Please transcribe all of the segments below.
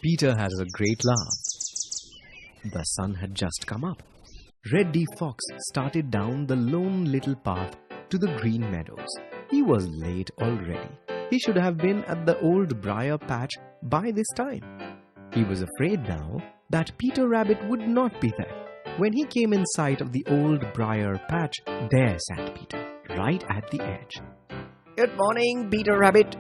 Peter had a great laugh. The sun had just come up. Reddy Fox started down the lone little path to the green meadows. He was late already. He should have been at the old briar patch by this time. He was afraid now that Peter Rabbit would not be there. When he came in sight of the old briar patch, there sat Peter, right at the edge. "Good morning, Peter Rabbit,"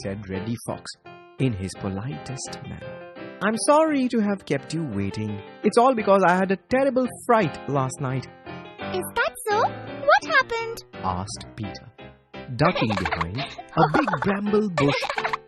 said Reddy Fox in his politest manner. "I'm sorry to have kept you waiting. It's all because I had a terrible fright last night." "Is that so? What happened?" asked Peter, ducking behind a big bramble bush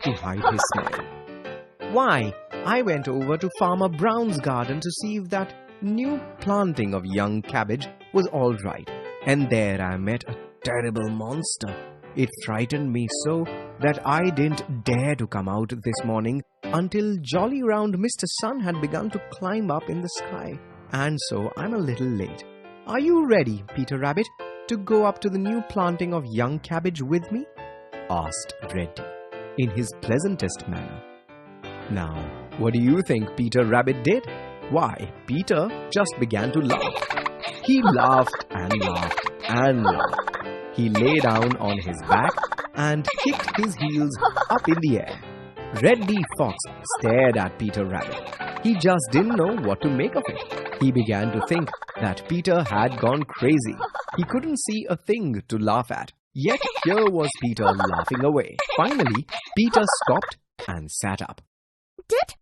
to hide his smile. "Why, I went over to Farmer Brown's garden to see if that new planting of young cabbage was all right, and there I met a terrible monster. It frightened me so that I didn't dare to come out this morning until jolly round Mr. Sun had begun to climb up in the sky, and so I'm a little late. Are you ready, Peter Rabbit, to go up to the new planting of young cabbage with me?" asked Reddy in his pleasantest manner. Now, what do you think Peter Rabbit did? Why, Peter just began to laugh. He laughed and laughed and laughed. He lay down on his back and kicked his heels up in the air. Reddy Fox stared at Peter Rabbit. He just didn't know what to make of it. He began to think that Peter had gone crazy. He couldn't see a thing to laugh at. Yet here was Peter laughing away. Finally, Peter stopped and sat up. Did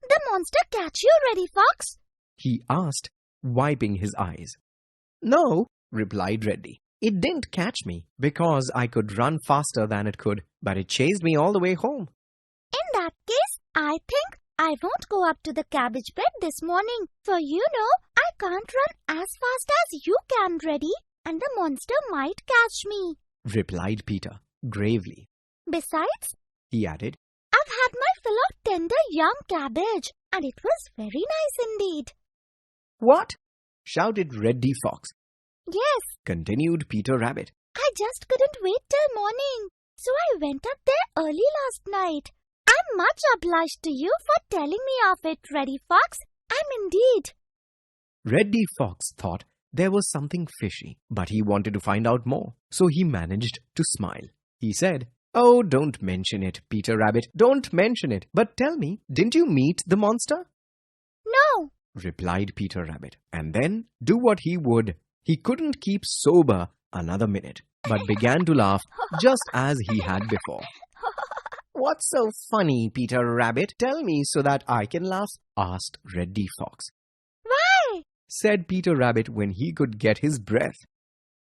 the monster catch you, Reddy Fox?" he asked, wiping his eyes. "No," replied Reddy. "It didn't catch me because I could run faster than it could, but it chased me all the way home." "In that case, I think I won't go up to the cabbage bed this morning, for you know I can't run as fast as you can, Reddy, and the monster might catch me," replied Peter gravely. "Besides," he added, "I've had my fill of tender young cabbage, and it was very nice indeed." "What?" shouted Reddy Fox. "Yes," continued Peter Rabbit. "I just couldn't wait till morning, so I went up there early last night. I'm much obliged to you for telling me of it, Reddy Fox. I'm indeed." Reddy Fox thought there was something fishy, but he wanted to find out more, so he managed to smile. He said, "Oh, don't mention it, Peter Rabbit. Don't mention it. But tell me, didn't you meet the monster?" "No," replied Peter Rabbit. And then, do what he would, he couldn't keep sober another minute, but began to laugh just as he had before. "What's so funny, Peter Rabbit? Tell me so that I can laugh," asked Reddy Fox. "Why?" said Peter Rabbit when he could get his breath.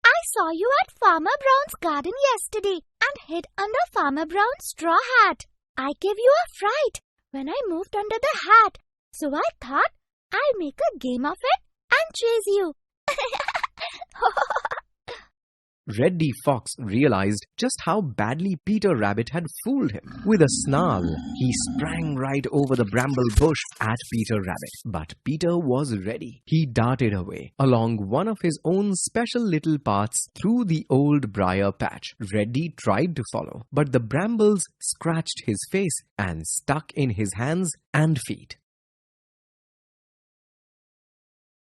"I saw you at Farmer Brown's garden yesterday and hid under Farmer Brown's straw hat. I gave you a fright when I moved under the hat, so I thought I'd make a game of it and chase you." Reddy Fox realized just how badly Peter Rabbit had fooled him. With a snarl, he sprang right over the bramble bush at Peter Rabbit. But Peter was ready. He darted away along one of his own special little paths through the old briar patch. Reddy tried to follow, but the brambles scratched his face and stuck in his hands and feet.